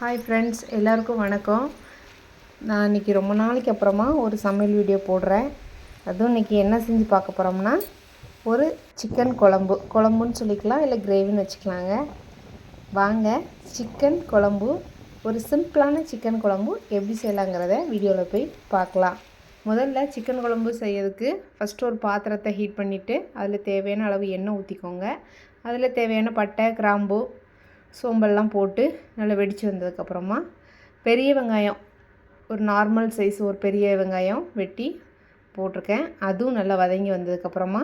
Hi friends, எல்லாருக்கும் வணக்கம். நான் இன்றைக்கி ரொம்ப நாளைக்கு அப்புறமா ஒரு சமையல் வீடியோ போடுறேன். அதுவும் இன்றைக்கி என்ன செஞ்சு பார்க்க போகிறோம்னா, ஒரு சிக்கன் குழம்புன்னு சொல்லிக்கலாம், இல்லை கிரேவின்னு வச்சுக்கலாங்க. வாங்க, சிக்கன் குழம்பு, ஒரு சிம்பிளான சிக்கன் குழம்பு எப்படி செய்யலாங்கிறத வீடியோவில் போய் பார்க்கலாம். முதல்ல சிக்கன் குழம்பு செய்யறதுக்கு ஃபஸ்ட்டு ஒரு பாத்திரத்தை ஹீட் பண்ணிவிட்டு அதில் தேவையான அளவு எண்ணெய் ஊற்றிக்கோங்க. அதில் தேவையான பட்டை, கிராம்பு, சோம்பெல்லாம் போட்டு நல்லா வெடித்து வந்ததுக்கப்புறமா பெரிய வெங்காயம், ஒரு நார்மல் சைஸ் ஒரு பெரிய வெங்காயம் வெட்டி போட்டிருக்கேன். அதுவும் நல்லா வதங்கி வந்ததுக்கப்புறமா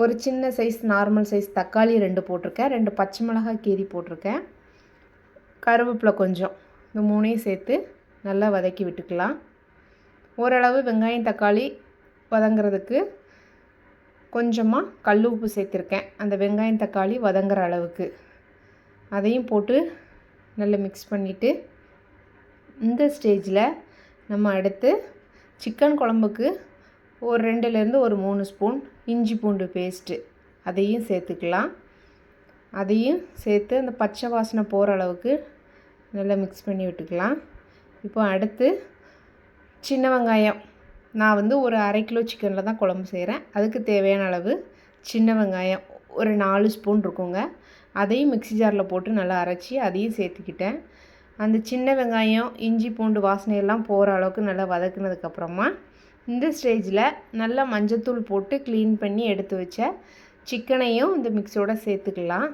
ஒரு சின்ன சைஸ் நார்மல் சைஸ் தக்காளி 2 போட்டிருக்கேன். 2 பச்சை மிளகாய் கீரி போட்டிருக்கேன். கருவேப்பிலை கொஞ்சம், இந்த 3ஐயும் சேர்த்து நல்லா வதக்கி விட்டுக்கலாம். ஓரளவு வெங்காயம் தக்காளி வதங்கிறதுக்கு கொஞ்சமாக கல் உப்பு சேர்த்துருக்கேன், அந்த வெங்காயம் தக்காளி வதங்குற அளவுக்கு. அதையும் போட்டு நல்லா மிக்ஸ் பண்ணிவிட்டு இந்த ஸ்டேஜில் நம்ம அடுத்து சிக்கன் குழம்புக்கு ஒரு 2லேருந்து ஒரு 3 ஸ்பூன் இஞ்சி பூண்டு பேஸ்ட்டு அதையும் சேர்த்துக்கலாம். அதையும் சேர்த்து அந்த பச்சை வாசனை போகிற அளவுக்கு நல்லா மிக்ஸ் பண்ணி விட்டுக்கலாம். இப்போ அடுத்து சின்ன வெங்காயம், நான் ஒரு 1/2 கிலோ சிக்கனில் தான் குழம்பு செய்கிறேன். அதுக்கு தேவையான அளவு சின்ன வெங்காயம் ஒரு 4 ஸ்பூன் இருக்குங்க. அதையும் மிக்ஸி ஜாரில் போட்டு நல்லா அரைச்சி அதையும் சேர்த்துக்கிட்டேன். அந்த சின்ன வெங்காயம் இஞ்சி பூண்டு வாசனையெல்லாம் போகிற அளவுக்கு நல்லா வதக்குனதுக்கப்புறமா இந்த ஸ்டேஜில் நல்லா மஞ்சத்தூள் போட்டு க்ளீன் பண்ணி எடுத்து வச்ச சிக்கனையும் இந்த மிக்ஸோடு சேர்த்துக்கலாம்.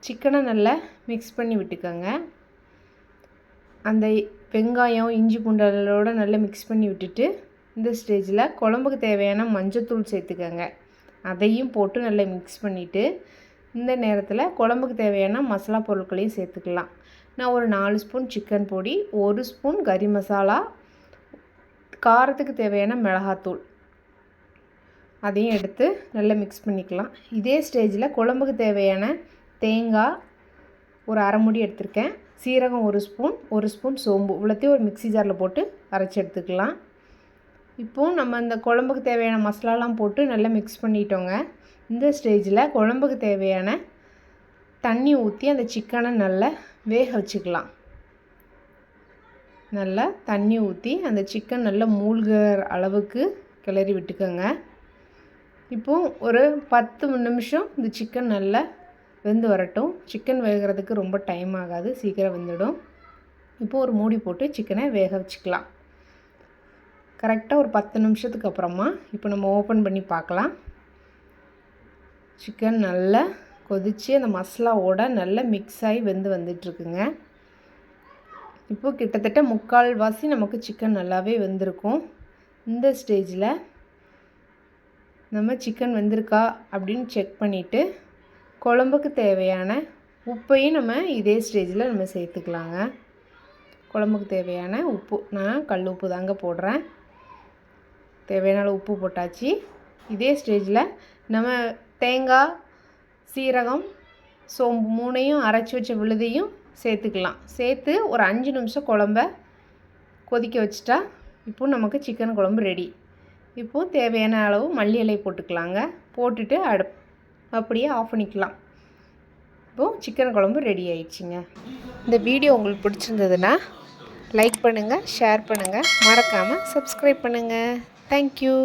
சிக்கனை நல்லா மிக்ஸ் பண்ணி விட்டுக்கோங்க. அந்த வெங்காயம் இஞ்சி பூண்டோட நல்லா மிக்ஸ் பண்ணி விட்டுட்டு இந்த ஸ்டேஜில் குழம்புக்கு தேவையான மஞ்சத்தூள் சேர்த்துக்கோங்க. அதையும் போட்டு நல்லா மிக்ஸ் பண்ணிவிட்டு இந்த நேரத்தில் குழம்புக்கு தேவையான மசாலா பொருட்களையும் சேர்த்துக்கலாம். நான் ஒரு 4 ஸ்பூன் சிக்கன் பொடி, 1 ஸ்பூன் கறி மசாலா, காரத்துக்கு தேவையான மிளகாத்தூள் அதையும் எடுத்து நல்லா மிக்ஸ் பண்ணிக்கலாம். இதே ஸ்டேஜில் குழம்புக்கு தேவையான தேங்காய் ஒரு 1/2 மூடி எடுத்திருக்கேன், சீரகம் 1 ஸ்பூன், 1 ஸ்பூன் சோம்பு, இவ்வளோத்தையும் ஒரு மிக்ஸி ஜாரில் போட்டு அரைச்சி எடுத்துக்கலாம். இப்போது நம்ம இந்த குழம்புக்கு தேவையான மசாலாலாம் போட்டு நல்லா மிக்ஸ் பண்ணிட்டோங்க. இந்த ஸ்டேஜில் குழம்புக்கு தேவையான தண்ணி ஊற்றி அந்த சிக்கனை நல்லா வேக வச்சுக்கலாம். நல்லா தண்ணி ஊற்றி அந்த சிக்கன் நல்லா மூழ்கிற அளவுக்கு கிளறி விட்டுக்கோங்க. இப்போது ஒரு 10 நிமிஷம் இந்த சிக்கன் நல்லா வெந்து வரட்டும். சிக்கன் வேகிறதுக்கு ரொம்ப டைம் ஆகாது, சீக்கிரம் வெந்துடும். இப்போது ஒரு மூடி போட்டு சிக்கனை வேக வச்சுக்கலாம். கரெக்டாக ஒரு 10 நிமிஷத்துக்கு அப்புறமா இப்போ நம்ம ஓப்பன் பண்ணி பார்க்கலாம். சிக்கன் நல்லா கொதித்து அந்த மசாலாவோட நல்லா மிக்ஸ் ஆகி வெந்து வந்துட்டுருக்குங்க. இப்போது கிட்டத்தட்ட 3/4 நமக்கு சிக்கன் நல்லாவே வெந்திருக்கும். இந்த ஸ்டேஜில் நம்ம சிக்கன் வெந்திருக்கா அப்படின்னு செக் பண்ணிவிட்டு குழம்புக்கு தேவையான உப்பையும் நம்ம இதே ஸ்டேஜில் நம்ம சேர்த்துக்கலாங்க. குழம்புக்கு தேவையான உப்பு நான் கல் உப்பு தாங்க போடுறேன். தேவையான உப்பு போட்டாச்சு. இதே ஸ்டேஜில் நம்ம தேங்காய், சீரகம், சோம்பு 3ஐயும் அரைச்சி வச்ச விழுதையும் சேர்த்துக்கலாம். சேர்த்து ஒரு 5 நிமிஷம் குழம்ப கொதிக்க வச்சுட்டா இப்போது நமக்கு சிக்கன் குழம்பு ரெடி. இப்போது தேவையான அளவு மல்லி இலை போட்டுக்கலாங்க. போட்டுட்டு அப்படியே ஆஃப் பண்ணிக்கலாம். இப்போது சிக்கன் குழம்பு ரெடி ஆயிடுச்சுங்க. இந்த வீடியோ உங்களுக்கு பிடிச்சிருந்ததுன்னா லைக் பண்ணுங்கள், ஷேர் பண்ணுங்கள், மறக்காமல் சப்ஸ்கிரைப் பண்ணுங்கள். தேங்க்யூ.